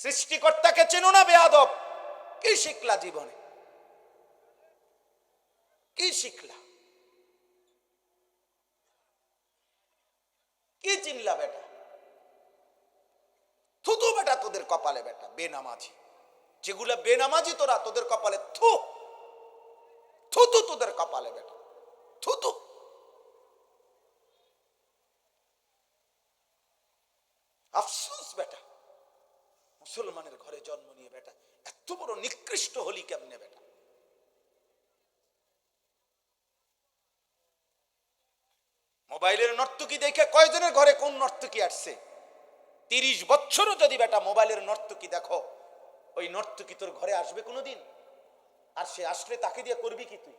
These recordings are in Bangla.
সৃষ্টিকর্তাকে চেনো না বেয়াদব? কি শিখলা জীবনে? কি শিখলা? কি চিনলা বেটা? থুতু বেটা তোদের কপালে বেটা, বেনামাজি। যেগুলা বেনামাজি তোরা, তোদের কপালে থু, থুতু তোদের কপালে বেটা, থুতু। আফসোস বেটা, মুসলমানের ঘরে জন্ম নিয়ে বেটা এত বড় নিকৃষ্ট হলি কেমনে বেটা? মোবাইলের নর্তকী দেখে কয়জনের ঘরে কোন নর্তকী আসছে? 30 বছরও যদি বেটা মোবাইলের নর্তকী দেখো, ওই নর্তকী তোর ঘরে আসবে কোনোদিন? আর সে আসলে তাকে দিয়ে করবি কি তুই?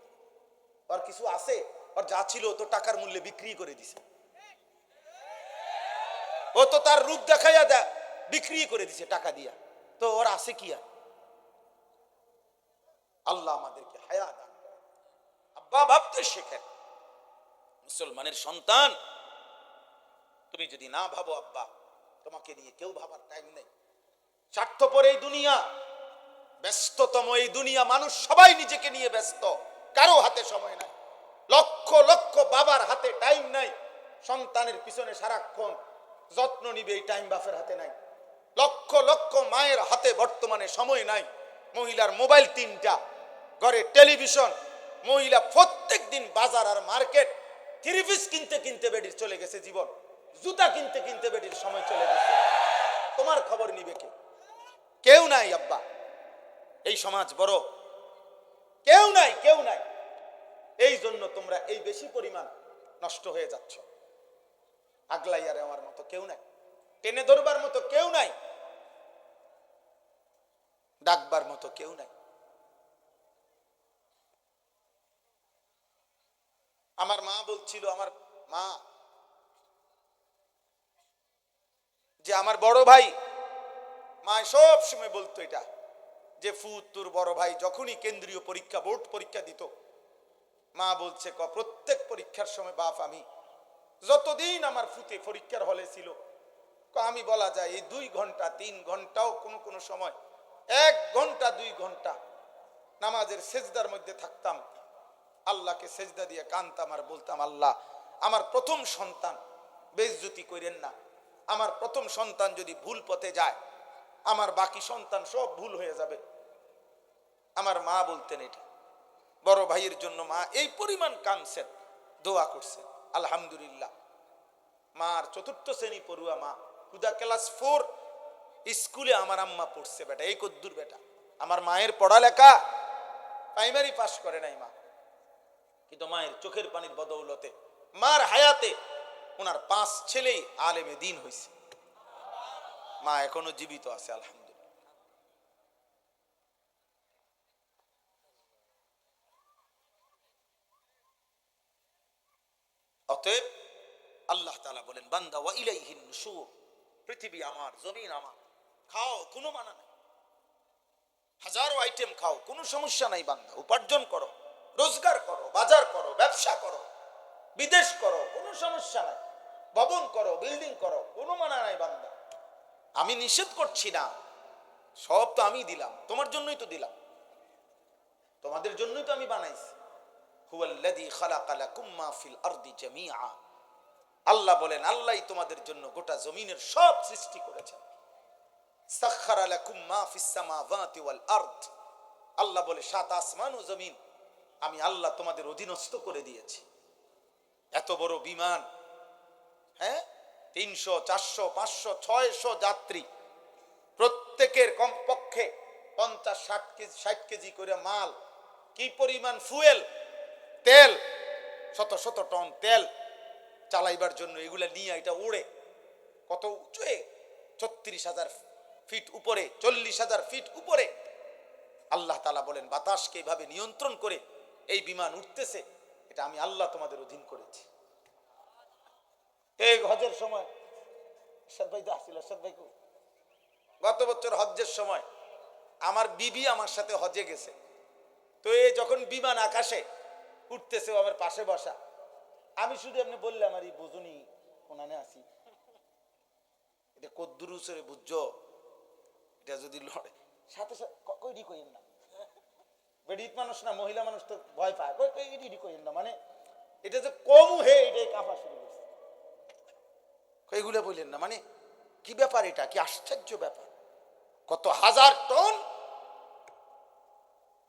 ওর কিছু আছে? ওর যা ছিল তো টাকার মূল্যে বিক্রি করে দিছে। ও তো তার রূপ দেখাইয়া বিক্রি করে দিছে টাকা দিয়া। তো ওর আছে কি আর? আল্লাহ আমাদেরকে হায়াত দান করেন। আব্বা ভাবতে শেখেন। মুসলমানের সন্তান, তুমি যদি না ভাবো আব্বা, তোমাকে নিয়ে কেউ ভাবার টাইম নেই। স্বার্থপর এই দুনিয়া, ব্যস্ততম এই দুনিয়া, মানুষ সবাই নিজেকে নিয়ে ব্যস্ত, কারো হাতে সময় নাই। লক্ষ লক্ষ বাবার হাতে টাইম নাই, সন্তানের পিছনে সারাক্ষণ যত্ন নিবে এই টাইম বাপের হাতে নাই। লক্ষ লক্ষ মায়ের হাতে বর্তমানে সময় নাই। মহিলার মোবাইল 3টা, ঘরে টেলিভিশন, মহিলা প্রত্যেক দিন বাজার আর মার্কেট, 3 পিস কিনতে কিনতে বেডির চলে গেছে জীবন, জুতা কিনতে কিনতে বেডির সময় চলে গেছে। তোমার খবর নিবে কে? কেউ নাই আব্বা। এই সমাজ বড়, কেউ নাই, কেউ নাই। এই জন্য তোমরা এই বেশি পরিমাণ নষ্ট হয়ে যাচ্ছ। আগলাইয়ারে আমার মতো কেউ নাই, টেনে ধরবার মতো কেউ নাই, ডাকবার মতো কেউ নাই। আমার মা বলছিল, আমার মা, যে আমার বড় ভাই, মা সব সময় বলতো এটা, যে ফুত তোর বড় ভাই যখনই কেন্দ্রীয় পরীক্ষা, বোর্ড পরীক্ষা দিত, মা বলছে প্রত্যেক পরীক্ষার সময় বাপ, আমি যতদিন আমার ফুতে পরীক্ষার হলে ছিল, আমি বলা যায় এই 2 ঘন্টা 3 ঘন্টাও কোনো কোনো সময় 1 ঘন্টা 2 ঘন্টা নামাজের সেজদার মধ্যে থাকতাম, আল্লাহকে সেজদা দিয়ে কানতাম আর বলতাম, আল্লাহ আমার প্রথম সন্তান বেইজ্জতি করেন না, আমার প্রথম সন্তান যদি ভুল পথে যায়, আমার বাকি সন্তান সব ভুল হয়ে যাবে। আমার মা বলতেন এটা। বড় ভাইয়ের জন্য মা এই পরিমাণ কাঁদছেন, দোয়া করছেন। আলহামদুলিল্লাহ, মার 4র্থ শ্রেণী পড়ুয়া মা, হুদা ক্লাস 4 স্কুলে আমার আম্মা পড়ছে বেটা। এই কদ্দুর বেটা, আমার মায়ের পড়ালেখা প্রাইমারি পাস করে নাই মা, কিন্তু মায়ের চোখের পানির বদৌলতে, মার হায়াতে ওনার 5 ছেলেই আলেমে দ্বীন হয়েছে। মা এখনো জীবিত আছে আলহামদুলিল্লাহ। অতএব আল্লাহ তাআলা বলেন, বান্দা ওয়া ইলাইহিন নুশুর, পৃথিবী আমার, জমিন আমার, খাও কোনো মানা নাই, হাজারো আইটেম খাও কোনো সমস্যা নাই বান্দা, উপার্জন করো, রোজগার করো, বাজার করো, ব্যবসা করো, বিদেশ করো, কোনো সমস্যা নাই, ভবন করো, বিল্ডিং করো, কোনো মানা নাই বান্দা। আমি নিষেধ করছি না, সব তো আমি দিলাম, তোমার জন্যই তো দিলাম, তোমাদের জন্যই তো আমি বানাইছি। হুয়াল্লাযী খালাকা লাকুম মা ফিল আরদি জামিআ, আল্লাহ বলেন, আল্লাহই তোমাদের জন্য গোটা জমিনের সব সৃষ্টি করেছেন। সাখখারা লাকুম মা ফিস সামাওয়াতি ওয়াল আরদ, আল্লাহ বলে 7 আসমান ও জমিন আমি আল্লাহ তোমাদের অধীনস্থ করে দিয়েছি। এত বড় বিমান, হ্যাঁ, 300 400 500 600 যাত্রী, প্রত্যেকের কমপক্ষে 50 কেজি করে মাল, কি পরিমাণ ফুয়েল, তেল, শত শত টন তেল চালাইবার জন্য এগুলা নিয়ে এটা উড়ে কত উঁচুয়ে, 36,000 ফিট উপরে, 40,000 ফিট উপরে। আল্লাহ তাআলা বলেন, বাতাসকে এইভাবে নিয়ন্ত্রণ করে এই বিমান উঠতেছে, এটা আমি আল্লাহ তোমাদের অধীন করেছি। এই হজের সময় গত বছর হজ্জের সময় আমার বিবি আমার সাথে হজে গেছে, তো এই যখন বিমান আকাশে উঠতেছে, আমার পাশে বসা, আমি শুধু এমনি বললাম, আর এই বুঝুনি কোনানে আসি, এটা কদ্দুর উসরে বুঝছো, এটা যদি লড়ে সাথে সাথে কই ডি কইেন না, বেডিত মানুষ না মহিলা মানুষ তো ভয় পায়, কই কই ডি কইেন না, মানে এটা যে কম হে এটাই কাঁপা শুরু করছে, এগুলো বললেন না, মানে কি ব্যাপার, এটা কি আশ্চর্য ব্যাপার, কত হাজার টন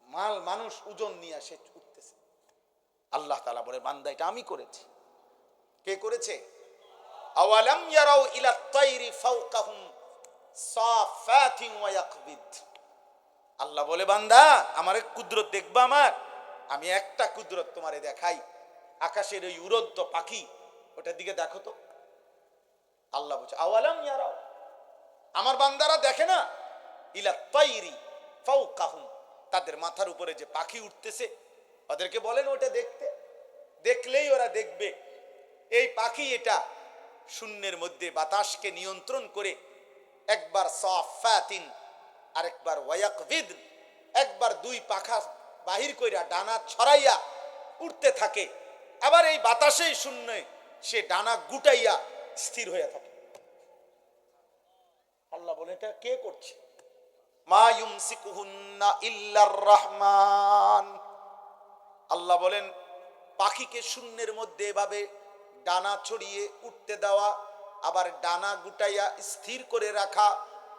মাল মানুষ ওজন নিয়ে আসে উঠতেছে। আল্লাহ তাআলা বলে বান্দা এটা আমি করেছি। কে করেছে? আওয়ালাম ইয়ারাউ ইলা তাইরি ফাওকাহুম সাফাতিন ওয়া ইয়াকবিদ। আল্লাহ বলে বান্দা আমার কুদরত দেখবা, আমি একটা কুদরত তোমারে দেখাই, আকাশের ওই উড়ন্ত পাখি ওটার দিকে দেখো তো। আল্লাহ বলছে আওয়ালাম ইয়ারাউ, আমার বান্দারা দেখে না, ইলা তাইরি ফাওকাহুম, তাদের মাথার উপরে যে পাখি উঠতেছে ওদেরকে বলেন ওটা দেখতে, দেখলেই ওরা দেখবে এই পাখি এটা শূন্যের মধ্যে বাতাসকে নিয়ন্ত্রণ করে একবার সাফাতিন আরেকবার ওয়ায়াকবিদ, একবার দুই পাখা বাহির কইরা ডানা ছড়াইয়া উঠতে থাকে, আবার এই বাতাসেই শূন্যে সে ডানা গুটাইয়া স্থির হয়ে থাকে। আল্লাহ বলে এটা কে করছে? মা ইউমসিকুহুন্না ইল্লার রহমান। আল্লাহ বলেন পাখিকে শূন্যের মধ্যে এভাবে ডানা ছড়িয়ে উঠতে দেওয়া আবার ডানা গুটাইয়া স্থির করে রাখা,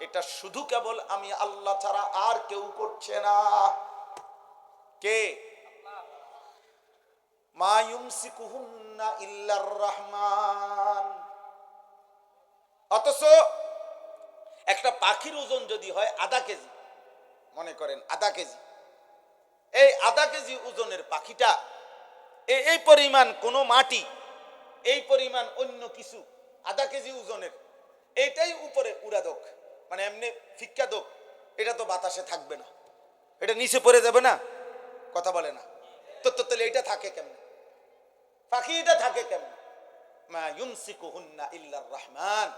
এটা শুধু কেবল আমি আল্লাহ ছাড়া আর কেউ করছে না। কে? মা ইউমসিকুহুন্না ইল্লার রহমান। অথচ একটা পাখির ওজন যদি হয় আধা কেজি, মনে করেন আধা কেজি, এই আধা কেজি ওজনের পাখিটা এই পরিমাণ কোনো মাটি, এই পরিমাণ অন্য কিছু আধা কেজি ওজনের, এইটাই উপরে উড়া দোক, মানে এমনি ফিক্কা দোক, এটা তো বাতাসে থাকবে না, এটা নিচে পড়ে যাবে না, কথা বলে না তো, তাহলে এটা থাকে কেমন? পাখি এটা থাকে কেমন? মা ইউমসিকুহুন্না ইল্লার রহমান।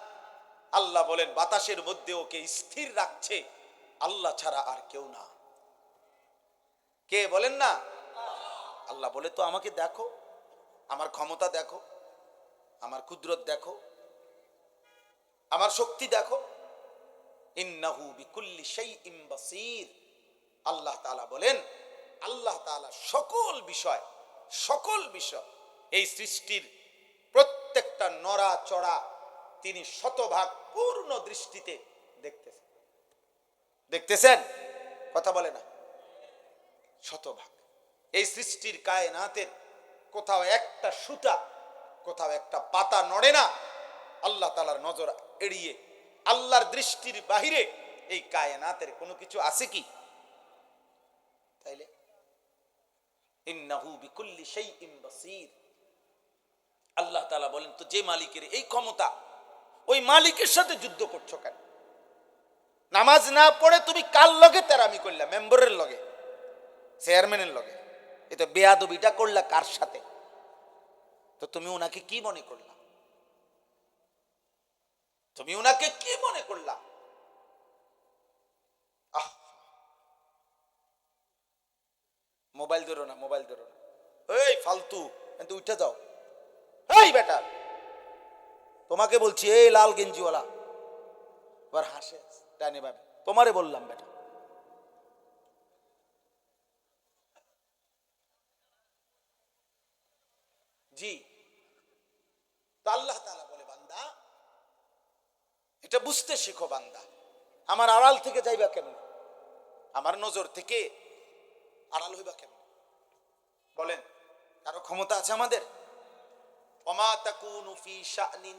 আল্লাহ বলেন বাতাসের মধ্যে ওকে স্থির রাখছে আল্লাহ ছাড়া আর কেউ না। কে বলেন না? আল্লাহ বলে তো আমাকে দেখো, আমার ক্ষমতা দেখো, আমার কুদরত দেখো, আমার শক্তি দেখো। ইন্নাহু বিকুল্লি শাইইন বাসীর। আল্লাহ তাআলা বলেন আল্লাহ তাআলা সকল বিষয় এই সৃষ্টির প্রত্যেকটা নড়াচড়া তিনি শতভাগ পূর্ণ দৃষ্টিতে দেখতেছেন, কথা বলে না, শতভাগ। এই সৃষ্টির কায়নাতের কোথাও একটা সুতা, কোথাও একটা পাতা নড়ে না আল্লাহ তাআলার নজর এড়িয়ে, আল্লাহর দৃষ্টির বাহিরে এই কায়নাতের কোনো কিছু আছে কি? তাইলে ইন্নাহু বিকুল্লি শাইইন বাসীর। আল্লাহ তাআলা বলেন তো যে মালিকের এই ক্ষমতা, ওই মালিকের সাথে যুদ্ধ করছো কেন? নামাজ না পড়ে তুমি কার লগে তেরামি করলা? মেম্বরের লগে, চেয়ারম্যানের লগে, এটা বেয়াদবিটা করলা কার সাথে? তো তুমি ওনাকে কি মনে করলা? তুমি ওনাকে কি মনে করলা? মোবাইল ধরো না, মোবাইল ধরো না, এই ফালতু, কিন্তু উঠে যাও। এই বেটা তোমাকে বলছি, এই লাল গেঞ্জিওয়ালা, এবার হাসে ডানে ভাবে, তোমারে বললাম বেটা। জি, তো আল্লাহ তাআলা বলে বান্দা এটা বুঝতে শিখো বান্দা, আমার আড়াল থেকে যাইবা কেমন, আমার নজর থেকে আড়াল হইবা কেমন? বলেন কারো ক্ষমতা আছে আমাদের? ওমা তাকুনু ফি শানিন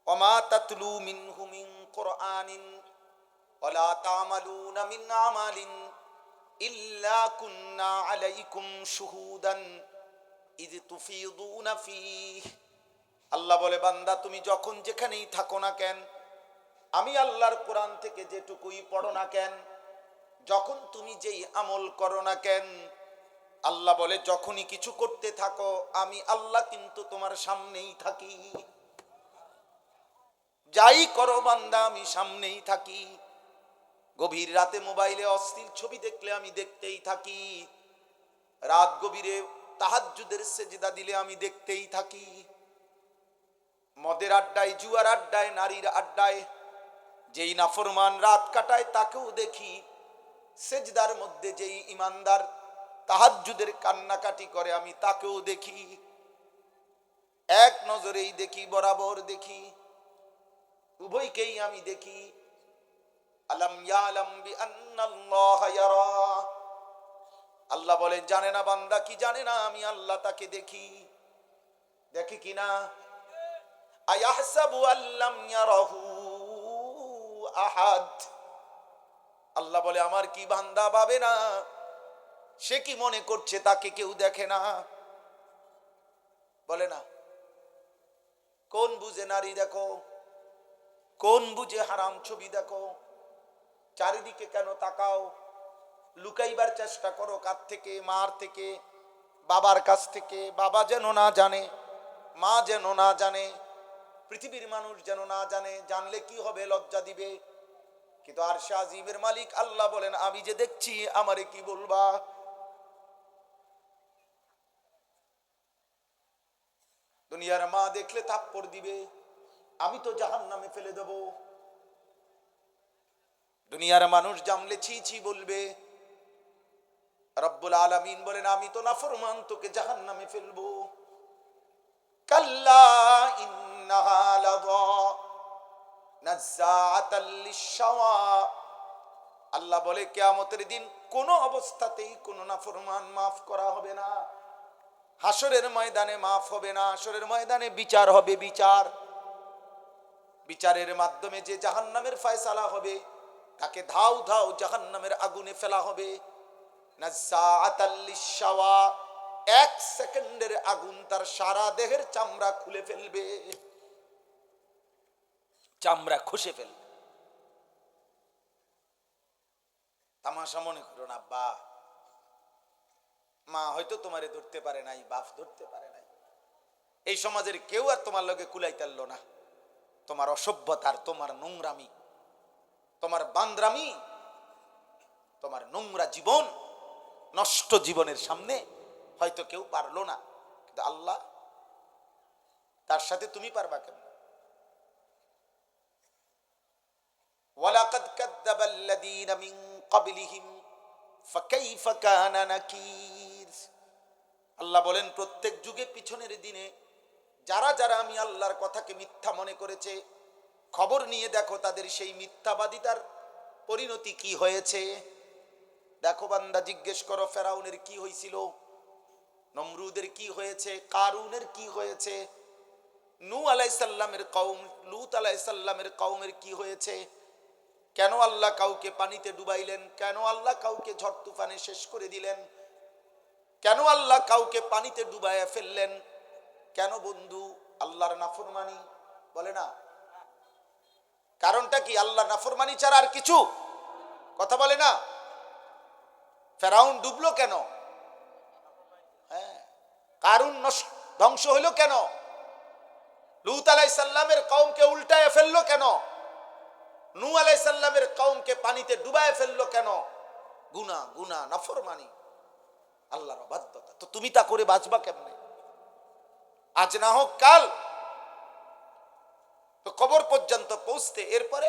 ওমা তাতলু মিনহু মিন কুরআনিন ওয়ালা তা'মালুনা মিন আমালিন ইল্লা কুন্না আলাইকুম শুহুদান ইয তুফিদুনা ফীহি। আল্লাহ বলে বান্দা তুমি যখন যেখানেই থাকো না কেন, আমি আল্লাহর কোরআন থেকে যেটুকুই পড়ো না কেন, যখন তুমি যেই আমল করো না কেন, আল্লাহ বলে যখনই কিছু করতে থাকো আমি আল্লাহ কিন্তু তোমার সামনেই থাকি। যাই করো বান্দা আমি সামনেই থাকি। গভীর রাতে মোবাইলে অশ্লীল ছবি দেখলে আমি দেখতেই থাকি, রাত গভীরে তাহাজ্জুদের সেজদা দিলে আমি দেখতেই থাকি, মদের আড্ডায়, জুয়ার আড্ডায়, নারীর আড্ডায় যেই নাফরমান রাত কাটায় তাকেও দেখি, সেজদার মধ্যে যেই ইমানদার তাহাজ্জুদের কান্নাকাটি করে আমি তাকেও দেখি, এক নজরেই দেখি, বরাবর দেখি, উভয়কেই আমি দেখি। আলাম ইয়ালাম বিআন্নাল্লাহা ইয়ারা, আল্লাহ বলে জানে না বান্দা কি জানে না আমি আল্লাহ তাকে দেখি। দেখি কিনা? আয়াহসাবু আল্লাম ইয়ারাহু আহাদ, আল্লাহ বলে আমার কি বান্দা ভাবে না, সে কি মনে করছে তাকে কেউ দেখে না? বলে না? কোন বুঝে নারী দেখো, কোন বুঝে হারাম ছবি দেখো, চারিদিকে কেন তাকাও, লুকাইবার চেষ্টা করো কার থেকে? মার থেকে, বাবার কাছ থেকে। বাবা যেন না জানে, মা যেন না জানে, পৃথিবীর মানুষ যেন না জানে, জানলে কি হবে? লজ্জা দিবে। কিন্তু আরশে আজিমের মালিক আল্লাহ বলেন আমি যে দেখছি আমারে কি বলবা? দুনিয়ার মা দেখলে থাপ্পড় দিবে, আমি তো জাহান্নামে ফেলে দেব। দুনিয়ার মানুষ জানলে ছি ছি বলবে। রব্বুল আলামিন বলেন আমি তো নাফরমান, তোকে জাহান্নামে ফেলবো। কাল্লা ইন্নাহা লাযা নাযাআতাল লিশ-শাওয়া, আল্লাহ বলে কিয়ামতের দিন কোন অবস্থাতেই কোন নাফরমান মাফ করা হবে না। হাসরের ময়দানে মাফ হবে না, হাসরের ময়দানে বিচার হবে। বিচারের মাধ্যমে যে জাহান্নামের ফয়সালা হবে তাকে ধাও ধাও জাহান্নামের আগুনে ফেলা হবে। নাযাআতাল লিশ-শাওয়া, এক সেকেন্ডের আগুন তার সারা দেহের চামড়া খুলে ফেলবে, চামড়া খসে ফেলবে। তামাশা মনে করো না আব্বা, মা হয়তো তোমারে ধরতে পারে নাই, বাপ ধরতে পারে নাই, এই সমাজের কেউ আর তোমার লগে কুলাইতে পারলো না। তোমার অসভ্যতার, তোমার নোংরামি, তোমার বান্দরামি, তোমার নোংরা জীবন, নষ্ট জীবনের সামনে হয়তো কেউ পারলো না, কিন্তু আল্লাহ, তার সাথে তুমি পারবা কেমন? ওয়ালাকাদ কাযযাবাল্লাযীনা মিন ক্বাবলিহিম ফাকাইফা কানা নাকির, আল্লাহ বলেন প্রত্যেক যুগে পিছনের দিনে যারা যারা আমি আল্লাহর কথাকে মিথ্যা মনে করেছে, খবর নিয়ে দেখো তাদের সেই মিথ্যাবাদিতার পরিণতি কি হয়েছে। দেখো বান্দা, জিজ্ঞেস করো ফেরাউনের কি হয়েছিল, নমরুদের কি হয়েছে, কারুনের কি হয়েছে, নূহ আলাইহিস সালামের কওম, লূত আলাইহিস সালামের কওমের কি হয়েছে। কেন আল্লাহ কাউকে পানিতে ডুবাইলেন? কেন আল্লাহ কাউকে ঝড় তুফানে শেষ করে দিলেন? কেন আল্লাহ কাউকে পানিতে ডুবাইয়া ফেললেন? কেন বন্ধু? আল্লাহর নাফরমানি, বলে না? কারণটা কি? আল্লাহ নাফরমানি ছাড়া আর কিছু? কথা বলে না? ফেরাউন ডুবলো কেন? হ্যাঁ। কারুন ধ্বংস হইলো কেন? লূত আলাইহিস সালামের কওমকে উল্টায় ফেললো কেন? নূহ আলাইহিস সালামের কওমকে পানিতে ডুবায় ফেললো কেন? গুনাহ, গুনাহ, নাফরমানি, আল্লাহর অবাধ্যতা। তো তুমি তা করে বাঁচবা কেমনে? আজ না হোক কাল তো কবর পর্যন্ত পৌঁছতে, এরপরে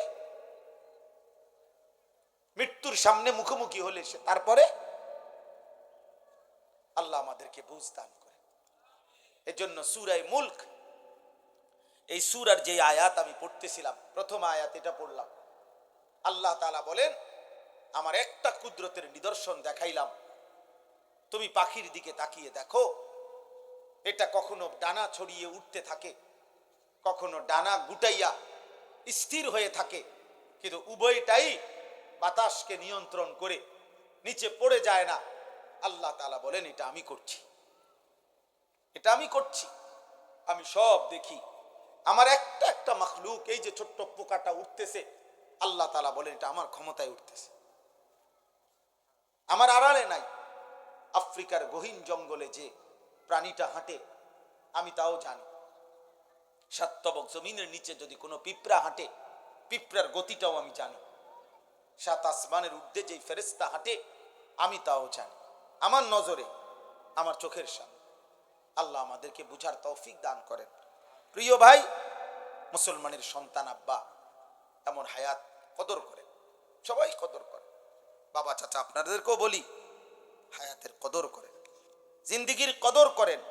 মৃত্যুর সামনে মুখোমুখি হলে সে, তারপরে আল্লাহ আমাদেরকে বুঝ দান করে। এজন্য সূরা মুলক, এই সূরার যে আয়াত আমি পড়তেছিলাম, প্রথম আয়াত এটা পড়লাম, আল্লাহ তাআলা বলেন আমার একটা কুদরতের নিদর্শন দেখাইলাম, তুমি পাখির দিকে তাকিয়ে দেখো, এটা কখনো ডানা ছড়িয়ে উঠতে থাকে, কখনো ডানা গুটাইয়া স্থির হয়ে থাকে, কিন্তু উভয়টাই বাতাসকে নিয়ন্ত্রণ করে নিচে পড়ে যায় না। আল্লাহ তাআলা বলেন এটা আমি করছি, এটা আমি করছি, আমি সব দেখি। আমার একটা একটা মাখলুক, এই যে ছোট্ট পোকাটা উঠতেছে, আল্লাহ তাআলা বলেন এটা আমার ক্ষমতায় উঠতেছে, আমার আড়ালে নাই। আফ্রিকার গহীন জঙ্গলে যে প্রাণীটা হাঁটে আমি তাও জানি। সাতবক জমিনের নিচে যদি কোনো পিঁপড়া হাঁটে, পিঁপড়ার গতিটাও আমি জানি। সাত আসমানের ঊর্ধ্বে যে ফেরেশতা হাঁটে আমি তাও জানি, আমার নজরে, আমার চোখের সামনে। আল্লাহ আমাদেরকে বুঝার তৌফিক দান করেন। প্রিয় ভাই, মুসলমানের সন্তান আব্বা, এমন হায়াত কদর করেন, সবাই কদর করেন। বাবা চাচা আপনাদেরকেও বলি, হায়াতের কদর করেন, জিন্দিগির কদর করেন।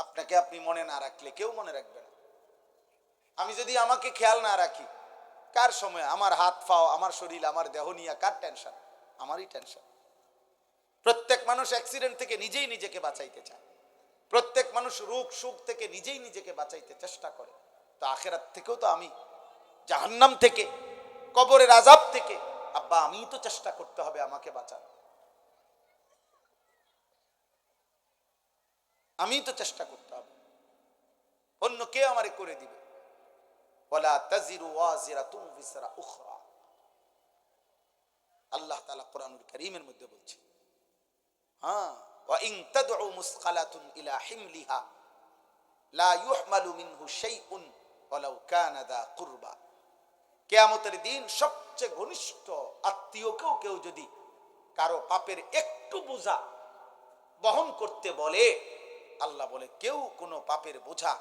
আপনাকে আপনি মনে না রাখলে কেউ মনে রাখবে না। আমি যদি আমাকে খেয়াল না রাখি, কার সময় আমার হাত পাও, আমার শরীর, আমার দেহ নিয়ে কার টেনশন? আমারই টেনশন। প্রত্যেক মানুষ অ্যাক্সিডেন্ট থেকে নিজেই নিজেকে বাঁচাইতে চায়, প্রত্যেক মানুষ রোগ সুখ থেকে নিজেই নিজেকে বাঁচাইতে চেষ্টা করে। তো আখেরাত থেকেও তো আমি, জাহান্নাম থেকে, কবরের আযাব থেকে আব্বা আমিই তো চেষ্টা করতে হবে আমাকে বাঁচানো, আমিই তো চেষ্টা করতে হবে, অন্য কে আমারে করে দিবে? ওয়ালা তাজিরু ওয়াজিরাতুন বিসরা উখরা, আল্লাহ তাআলা কোরআনুল কারীমের মধ্যে বলছে। হ্যাঁ, ওয়া ইন তাদউ মুসকালাতুন ইলা হিমলিহা লা ইউহমালু মিনহু শাইউন ওয়ালাউ কানা দা কুরবা। কিয়ামতের দিন সবচেয়ে ঘনিষ্ঠ আত্মীয়কেও কেউ যদি কারো পাপের একটু বোঝা বহন করতে বলে, আল্লাহ বলে কেউ কোনো পাপের বোঝা,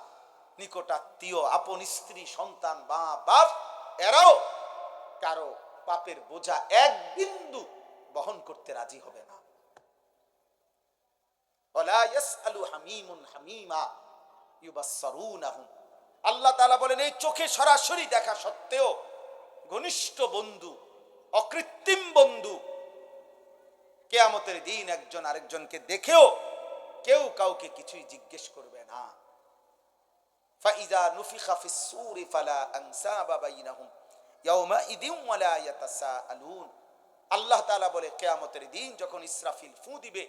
নিকটাত্মীয়, আপন স্ত্রী, সন্তান, মা বাপ, এরাও কারো পাপের বোঝা এক বিন্দু বহন করতে রাজি হবে না। ওয়ালা ইয়াসআলু হামীমুন হামীমা ইউবাসসারুনাহুম। আল্লাহ তাআলা বলেন এই চোখে সরাসরি দেখা সত্ত্বেও ঘনিষ্ঠ বন্ধু, অকৃত্রিম বন্ধু, কিয়ামতের দিন একজন আরেকজনকে দেখেও কেউ কাউকে কিছুই জিজ্ঞেস করবে না। ফাইযা নুফিখা ফিস সূরি ফালা আনসাবা বাইনাহুম ইয়াওমাইদিন ওয়ালা ইয়াতাসাআলুন। আল্লাহ তাআলা বলে কিয়ামতের দিন যখন ইসরাফিল ফু দিবে,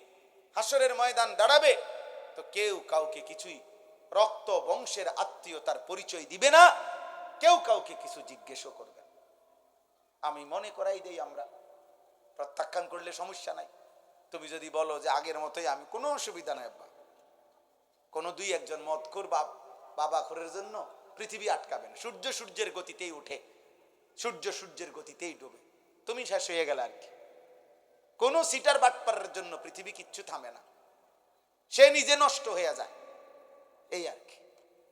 হাসরের ময়দান দাঁড়াবে, তো কেউ কাউকে কিছুই রক্ত বংশের আত্মীয়তার পরিচয় দিবে না, কেউ কাউকে কিছু জিজ্ঞেসও করবে না। আমি মনে করাই দেই, আমরা প্রত্যাখ্যান করলে সমস্যা নাই। তুমি যদি বলো যে আগের মতোই আমি, কোনো অসুবিধা নাই আব্বা, কোনো দুই একজন মদখোর বাবা খোরের জন্য পৃথিবী আটকাবে না। সূর্য সূর্যের গতিতেই উঠে, সূর্য সূর্যের গতিতেই ডুবে, তুমি শেষ হয়ে গেলে আর কি। কোনো সিটার বাটপারের জন্য পৃথিবী কিচ্ছু থামে না, সে নিজে নষ্ট হয়ে যায়, এই আর কি।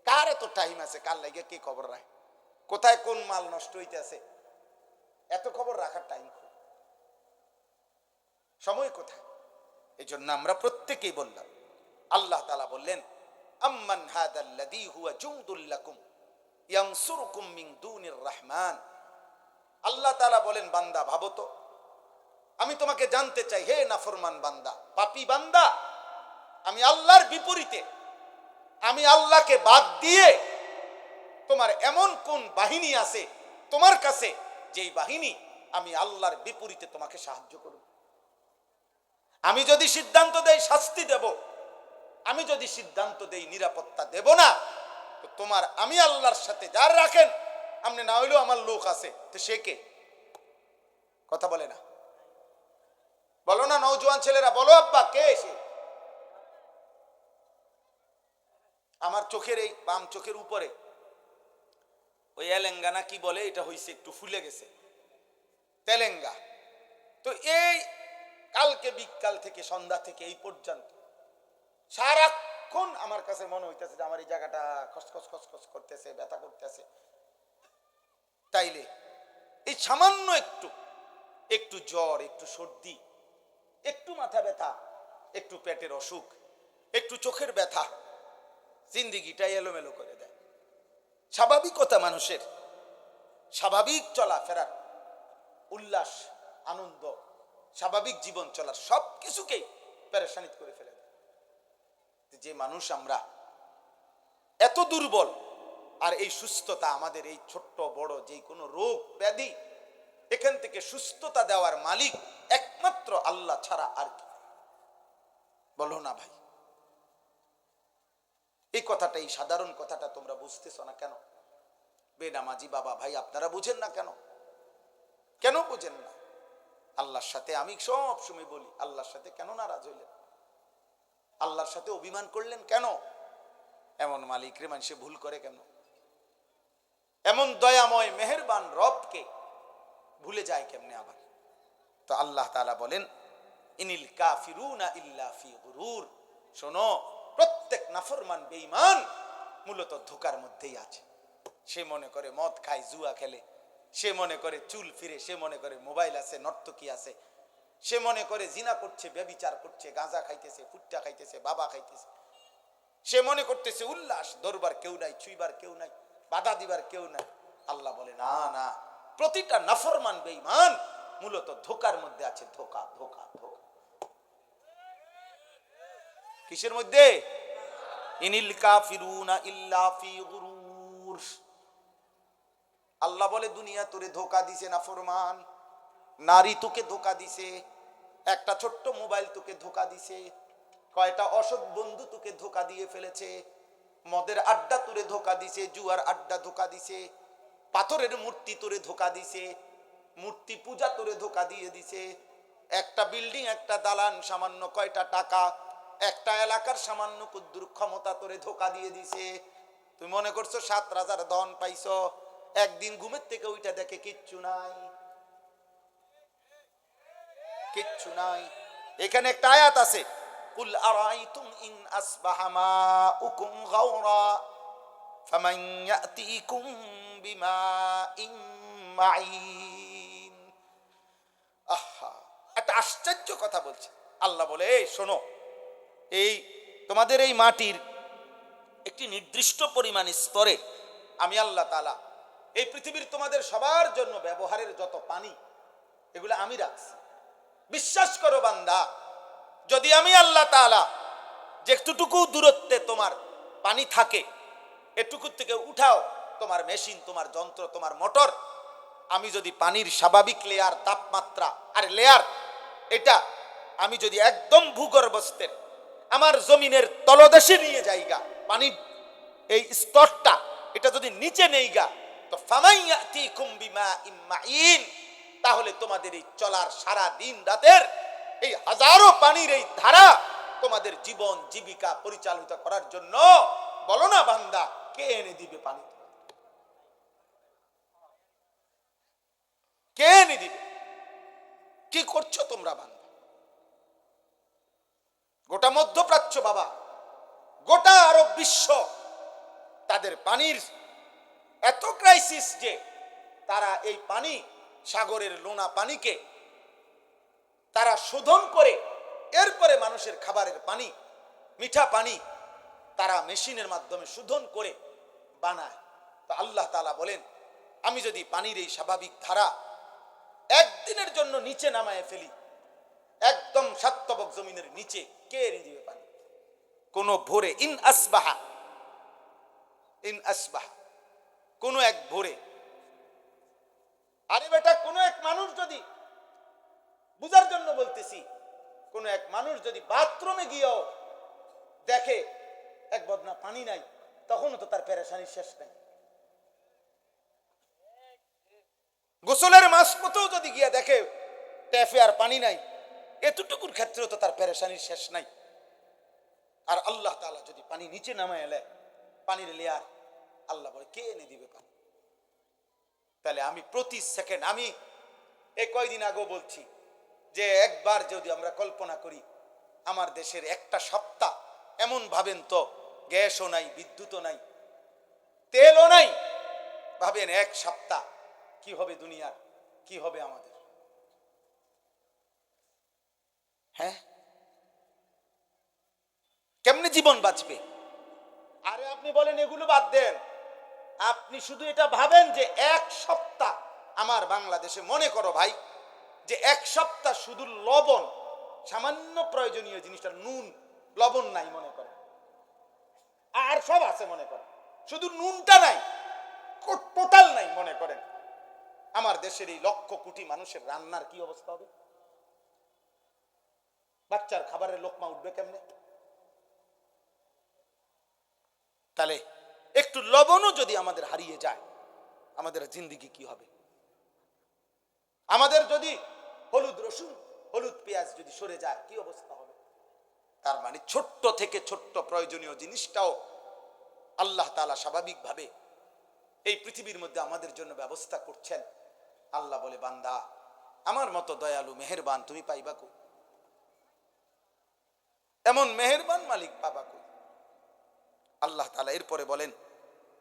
কার এত টাইম আছে কার লাগে কে খবর রাখে, কোথায় কোন মাল নষ্ট হইতেছে, এত খবর রাখার টাইম সময় কোথায়? এই জন্য আমরা প্রত্যেকেই বললাম, আল্লাহ তাআলা বললেন আম্মান হাদাল্লাযী হুয়া জুনদুল লাকুম ইয়ানসুরুকুম মিন দুনির রহমান। আল্লাহ তাআলা বলেন বান্দা ভাবো তো, আমি তোমাকে জানতে চাই, হে নাফরমান বান্দা, পাপী বান্দা, আমি আল্লাহর বিপরীতে, আমি আল্লাহকে বাদ দিয়ে তোমার এমন কোন বাহিনী আছে তোমার কাছে, যেই বাহিনী আমি আল্লাহর বিপরীতে তোমাকে সাহায্য করব? আমি যদি সিদ্ধান্ত দেই শাস্তি দেব, আমি যদি সিদ্ধান্ত দেই নিরাপত্তা দেব না, তো তোমার আমি আল্লাহর সাথে যার রাখেন, আপনি না হইলেও আমার লোক আছে, তো সে কে? কথা বলে না, বলো না নওজোয়ান ছেলেরা, বলো আব্বা কে সে? আমার চোখের এই বাম চোখের উপরে ওই এলেঙ্গানা কি বলে, এটা হইছে একটু ফুলে গেছে, তেলেঙ্গা। তো এই কালকে বিকাল থেকে সন্ধ্যা থেকে এই পর্যন্ত সারাক্ষণ আমার কাছে মনে হইতেছে যে আমার এই জায়গাটা খসখস খসখস করতেছে, ব্যথা করতেছে। তাইলে এই সামান্য একটু একটু জ্বর, একটু সর্দি, একটু মাথা ব্যথা, একটু পেটের অসুখ, একটু চোখের ব্যথা জিন্দিগিটাই এলোমেলো করে দেয়। স্বাভাবিকতা মানুষের, স্বাভাবিক চলাফেরার, উল্লাস, আনন্দ, স্বাভাবিক জীবন চলার সব কিছুকেই পেরেশানিত করে ফেলে দেয়। যে মানুষ আমরা এত দুর্বল, আর এই সুস্থতা আমাদের, এই ছোট্ট বড় যে কোনো রোগ ব্যাধি, এখান থেকে সুস্থতা দেওয়ার মালিক একমাত্র আল্লাহ ছাড়া আর কি? বলো না ভাই, এই কথাটা, এই সাধারণ কথাটা তোমরা বুঝতেছো না কেন? বেনামাজি বাবা ভাই আপনারা বুঝেন না কেন? কেন বুঝেন না? আল্লাহর সাথে আমি সব সময় বলি, আল্লাহর সাথে কেন নারাজ হইলেন? আল্লাহর সাথে অভিমান করলেন কেন? এমন মালিক রে মানুষে ভুল করে কেন? এমন দয়াময় মেহেরবান রবকে ভুলে যায় কেমনে আবার? তো আল্লাহ তাআলা বলেন ইনিল কাফিরুনা ইল্লা ফি গুরুর। শোনো, প্রত্যেক নাফরমান বেঈমান মূলত ধোঁকার মধ্যেই আছে। সে মনে করে মদ খায়, জুয়া খেলে, সে মনে করে চুল ফিরে, সে মনে করে মোবাইল আছে, নর্তকী আছে, সে মনে করে জিনা করছে, ব্যভিচার করছে, গাঁজা খাইতেছে, ফুট্টা খাইতেছে, বাবা খাইতেছে, সে মনে করতেছে উল্লাস, ধরবার কেউ নাই, ছুইবার কেউ নাই, বাধা দিবার কেউ নাই। আল্লাহ বলে না না, প্রতিটা নাফরমান বেঈমান মূলত ধোকার মধ্যে আছে। ধোকা ধোকা ধোকা। কিসের মধ্যে? ইনিল কাফিরুনা ইল্লা ফি গুরুর। আল্লাহ বলে দুনিয়া তোরে ধোকা দিছে নাফরমান, নারী তোকে ধোকা দিছে, একটা ছোট্ট মোবাইল তোকে ধোকা দিছে, কয়টা অসৎ বন্ধু তোকে ধোকা দিয়ে ফেলেছে, মদের আড্ডা তোরে ধোকা দিছে, জুয়ার আড্ডা ধোকা দিছে, পাথরের মূর্তি তোরে ধোকা দিছে, মূর্তি পূজা তোরে ধোকা দিয়ে দিছে, একটা বিল্ডিং, একটা দালান, সামান্য কয়টা টাকা, একটা এলাকার সামান্য কুদ্দুর ক্ষমতা তোরে ধোকা দিয়ে দিছে। তুমি মনে করছো 7 রাজার ধন পাইছো, একদিন ঘুমের থেকে ওইটা দেখে কিচ্ছু নাই, কিচ্ছু নাই। এখানে একটা আয়াত আছে, কুল আরাইতুম ইন আসবাহা মাউকুম গাওরা ফামান ইয়াতিকুম বিমাইন মাইন। আহা, একটা আশ্চর্য কথা বলছে আল্লাহ। বলে এই শোনো, এই তোমাদের এই মাটির একটি নির্দিষ্ট পরিমাণ স্তরে আমি আল্লাহ তাআলা এই পৃথিবীর তোমাদের সবার জন্য ব্যবহারের যত পানি, এগুলো আমি রাখছি। বিশ্বাস করো বান্দা, যদি আমি আল্লাহ তাআলা যেটুকু দূরত্বে তোমার পানি থাকে, এটুকু থেকে উঠাও তোমার মেশিন, তোমার যন্ত্র, তোমার মোটর, আমি যদি পানির স্বাভাবিক লেয়ার, তাপমাত্রা আর লেয়ার, এটা আমি যদি একদম ভূগর্ভস্থের আমার জমিনের তলদেশে নিয়ে যাইগা, পানির এই স্তরটা এটা যদি নিচে নেইগা, তো ফামাইয়াতিকুম বিমাইন মাইন, তাহলে তোমাদের এই চলার সারা দিন রাতের এই হাজারো পানির এই ধারা তোমাদের জীবন জীবিকা পরিচালিত করার জন্য, বলো না বান্দা, কে এনে দিবে পানি? কে এনে দিবে? কি করছো তোমরা বান্দা? গোটা মধ্যপ্রাচ্য বাবা, গোটা আরব বিশ্ব, তাদের পানির এত ক্রাইসিস যে তারা এই পানি, সাগরের লোনা পানিকে তারা শোধন করে এরপরে মানুষের খাবারের পানি, মিঠা পানি তারা মেশিনের মাধ্যমে শোধন করে বানায়। তো আল্লাহ তাআলা বলেন, আমি যদি পানির এই স্বাভাবিক ধারা একদিনের জন্য নিচে নামায় ফেলি, একদম সাতবক জমিনের নিচে, কে এনে দিবে পানি? কোন ভোরে, ইন আসবাহা, কোন এক ভোরে, আরে বেটা, কোন এক মানুষ যদি, বুঝার জন্য বলতেছি, কোন এক মানুষ যদি বাথরুমে গিয়েও দেখে এক বদনা পানি নাই, তখনও তো তার পেরেশানির শেষ নাই। গোসলের মাঝপথেও যদি গিয়ে দেখে ট্যাপে আর পানি নাই, এতটুকুর ক্ষেত্রেও তো তার পেরেশানির শেষ নাই। আর আল্লাহ তাআলা যদি পানি নিচে নামায় এলে, পানির লেয়ার, আল্লাহ বলে কে এনে দিবে পানি? তাহলে আমি প্রতি সেকেন্ড, আমি এই কয়দিন আগেও বলছি যে একবার যদি আমরা কল্পনা করি, আমার দেশের একটা সপ্তাহ এমন ভাবেন তো, গ্যাসও নাই, বিদ্যুৎও নাই, তেলও নাই, ভাবেন এক সপ্তাহ কি হবে দুনিয়ার, কি হবে আমাদের? হ্যাঁ, কেমনে জীবন বাঁচবে? আরে আপনি বলেন এগুলো বাদ দেন, আপনি শুধু এটা ভাবেন যে এক সপ্তাহ আমার বাংলাদেশে, মনে করো ভাই যে এক সপ্তাহ শুধু লবণ, সামান্য প্রয়োজনীয় জিনিসটা নুন, লবণ নাই মনে করেন, আর সব আছে মনে করেন, শুধু নুনটা নাই, টোটাল নাই মনে করেন, আমার দেশের এই লক্ষ কোটি মানুষের রান্নার কি অবস্থা হবে? বাচ্চার খাবারের লোকমা উঠবে কেমনে? তাহলে একটু লবণও যদি আমাদের হারিয়ে যায়, আমাদের জিন্দেগি কি হবে? আমাদের যদি হলুদ রসুন, হলুদ পেঁয়াজ যদি সরে যায়, কি অবস্থা হবে? তার মানে ছোট্ট থেকে ছোট্ট প্রয়োজনীয় জিনিসটাও আল্লাহ তাআলা স্বাভাবিকভাবে এই পৃথিবীর মধ্যে আমাদের জন্য ব্যবস্থা করছেন। আল্লাহ বলে, বান্দা, আমার মতো দয়ালু মেহেরবান তুমি পাইবা কই? এমন মেহেরবান মালিক পাবা কই? আল্লাহ তাআলা এরপরে বলেন,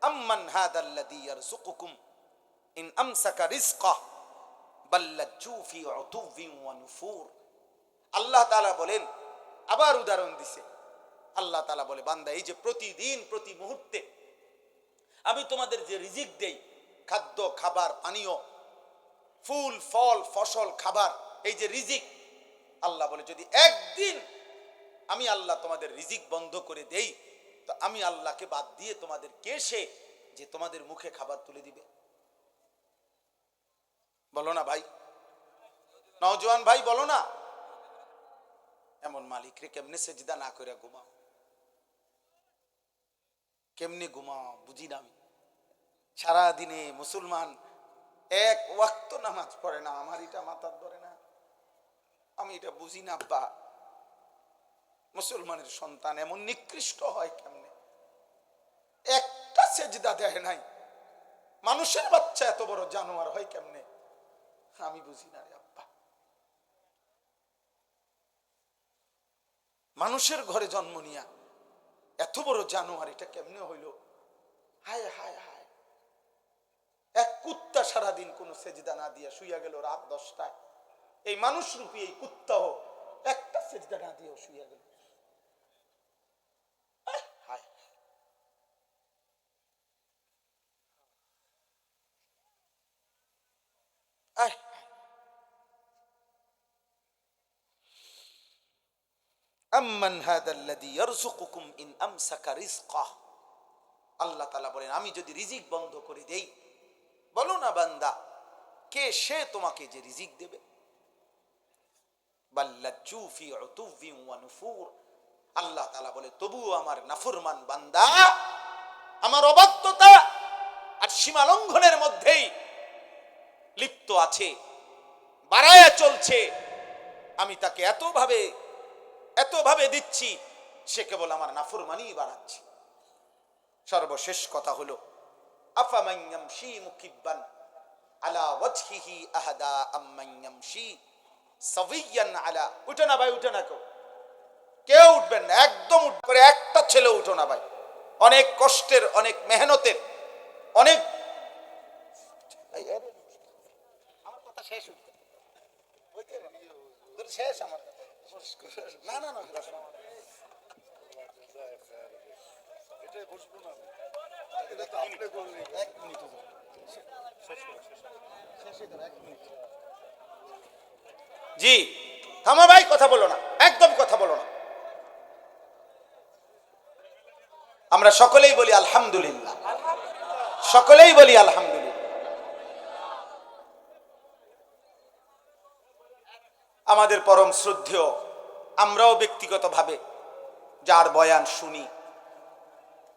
আম্মান হাদাল্লাযী ইয়ারযুকুকুম ইন আমসাকা রিজকা বাল্লাজ্জু ফি উতুবিন ওয়া নুফুর। আল্লাহ তাআলা বলেন, আবার উদাহরণ দিছে। আল্লাহ তাআলা বলে, বান্দা এই যে প্রতিদিন প্রতি মুহূর্তে আমি তোমাদের যে রিজিক দেই, খাদ্য খাবার পানীয়, ফুল ফল ফসল খাবার, এই যে রিজিক, আল্লাহ বলে যদি একদিন আমি আল্লাহ তোমাদের রিজিক বন্ধ করে দেই, তো আমি আল্লাহকে বাদ দিয়ে তোমাদের কে সে যে তোমাদের মুখে খাবার তুলে দিবে? বলো না ভাই, নওজোয়ান ভাই বলো না। এমন মালিক রে কেমনে সেজদা না করে ঘুমাও? কেমনে ঘুমাও বুঝি না আমি। সারাদিনে মুসলমান এক ওয়াক্ত নামাজ পড়ে না, আমার এটা মাথার ধরে না, আমি এটা বুঝি না। আব্বা, মুসলমানের সন্তান এমন নিকৃষ্ট হয় কেমনে? একটা সেজদা দেয় নাই। মানুষের বাচ্চা এত বড় জানোয়ার হয় কেমনে? আমি বুঝি না রে আব্বা। মানুষের ঘরে জন্ম নিয়া এত বড় জানোয়ার এটা কেমনে হইল? হায় হায় হায়। এক কুত্তা সারাদিন কোন সেজদা না দিয়া শুইয়া গেল রাত 10টায়। এই মানুষ রূপী এই কুত্তাও একটা সেজদা না দিয়েও শুইয়া গেল। আম্মান হাদাল্লাযী ইয়ারযুকুকুম ইন আমসাকা রিজকা। আল্লাহ তাআলা বলেন, আমি যদি রিজিক বন্ধ করে দেই, বলো না বান্দা কে সে তোমাকে যে রিজিক দেবে? বাল্লাজ্জু ফি উতুবিন ওয়া নুফুর। আল্লাহ তাআলা বলে, তবুও আমার নাফরমান বান্দা আমার অবাধ্যতা আর সীমা লঙ্ঘনের মধ্যেই লিপ্ত আছে, বাড়ায়া চলছে। আমি তাকে এতভাবে দিচ্ছি, সে কেবল আমার নাফরমানি বাড়াচ্ছে। সর্বশেষ কথা হলো, আফামান ইয়ামশি মুকিব্বান আলা ওয়াজহিহি আহাদা আম্মান ইয়ামশি সাবিয়ান আলা। উঠো না ভাই, উঠো না, কেউ উঠবেন না, একদম উঠ করে একটা ছেলে উঠো না ভাই। অনেক কষ্টের, অনেক মেহনতের, অনেক আমার কথা শেষ শেষ আমার না না না জি থামো ভাই, কথা বলো না, একদম কথা বলো না। আমরা সকলেই বলি আলহামদুলিল্লাহ, সকলেই বলি আলহামদুলিল্লাহ। আমাদের পরম শ্রদ্ধেয়, আমরাও ব্যক্তিগতভাবে যার বয়ান শুনি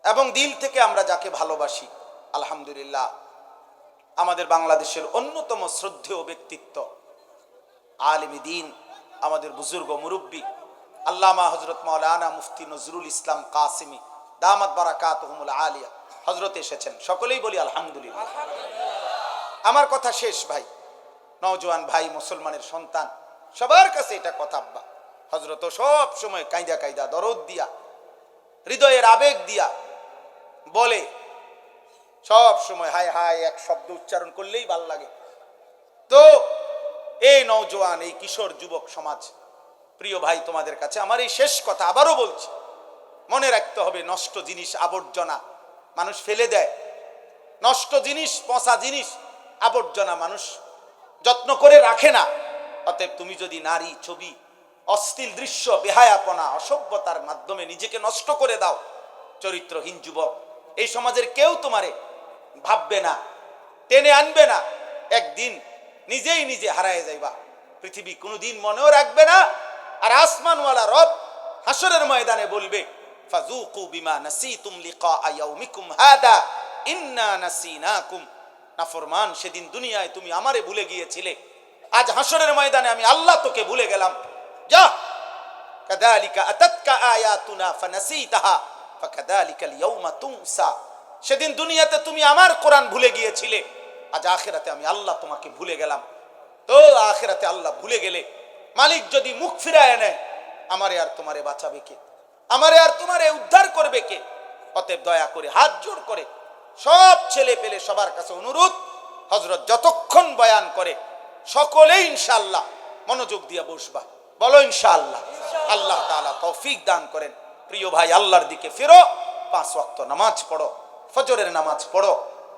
এবং দিল থেকে আমরা যাকে ভালোবাসি, আলহামদুলিল্লাহ, আমাদের বাংলাদেশের অন্যতম শ্রদ্ধেয় ব্যক্তিত্ব, আলেম দ্বীন, আমাদের বুজুর্গ মুরব্বী আল্লামা হযরত মাওলানা মুফতি নজরুল ইসলাম কাসেমী দামাত বারাকাতুহুমুল আলিয়া হযরত এসেছেন। সকলেই বলি আলহামদুলিল্লাহ। আমার কথা শেষ ভাই, নওজোয়ান ভাই, মুসলমানের সন্তান, সবার কাছে এটা কথা। আব্বা হযরত সব সময় কাইদা কাইদা দরদ দিয়া, হৃদয়ের আবেগ দিয়া বলে, সব সময় হায় হায় এক শব্দ উচ্চারণ করলেই ভাল লাগে। তো এই নওজোয়ান, এই কিশোর যুবক সমাজ, প্রিয় ভাই, তোমাদের কাছে আমার এই শেষ কথা আবারও বলছি, মনে রাখতে হবে, নষ্ট জিনিস, আবর্জনা মানুষ ফেলে দেয়। নষ্ট জিনিস, পচা জিনিস, আবর্জনা মানুষ যত্ন করে রাখে না। অতএব তুমি যদি নারী, ছবি, অশ্লীল দৃশ্য, বেহায়াপনা, অসভ্যতার মাধ্যমে নিজেকে নষ্ট করে দাও, চরিত্রহীন যুবক, এই সমাজের কেউ তোমারে ভাববে না, টেনে আনবে না। একদিন নিজেই নিজে হারায় যাইবা, পৃথিবী কোনোদিন মনেও রাখবে না। আর আসমানওয়ালা রব হাসরের ময়দানে বলবে, ফাযুকু বিমা নাসিতুম লিকা ইয়াউমিকুম হাদা ইন্না নাসিনাকুম। নাফরমান, সেদিন দুনিয়ায় তুমি আমারে ভুলে গিয়েছিলে, আজ হাসরের ময়দানে আমি আল্লাহ তোকে ভুলে গেলাম। যা, কাযালিকা আতাতকা আয়াতুনা ফানাসিতাহা ফাকাযালিকাল ইয়াউমা তুনসা। সেদিন দুনিয়াতে তুমি আমার কোরআন ভুলে গিয়েছিলে, আজ আখিরাতে আমি আল্লাহ তোমাকে ভুলে গেলাম। তো আখিরাতে আল্লাহ ভুলে গেলে মালিক যদি মুখ ফিরায় নেয়, আমারে আর তোমারে বাঁচাবে কে? আমারে আর তোমারে উদ্ধার করবে কে? অতএব দয়া করে হাত জোড় করে সব ছেলে পেলে সবার কাছে অনুরোধ, হযরত যতক্ষণ বয়ান করে সকলেই ইনশাআল্লাহ মনোযোগ দিয়ে বসবা, বলো ইনশাআল্লাহ। আল্লাহ তাআলা তৌফিক দান করেন। প্রিয় ভাই, আল্লাহর দিকে ফিরো, 5 ওয়াক্ত নামাজ পড়ো, ফজরের নামাজ পড়ো,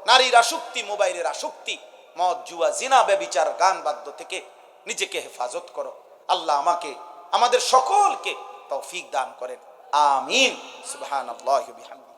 নারীর আসক্তি, মোবাইলের আসক্তি, মদ, জুয়া, জিনা, ব্যভিচার, গান বাদ্য থেকে নিজেকে হেফাজত করো। আল্লাহ আমাকে, আমাদের সকলকে তৌফিক দান করেন। আমিন। সুবহানাল্লাহি ওয়া বিহামদিহি।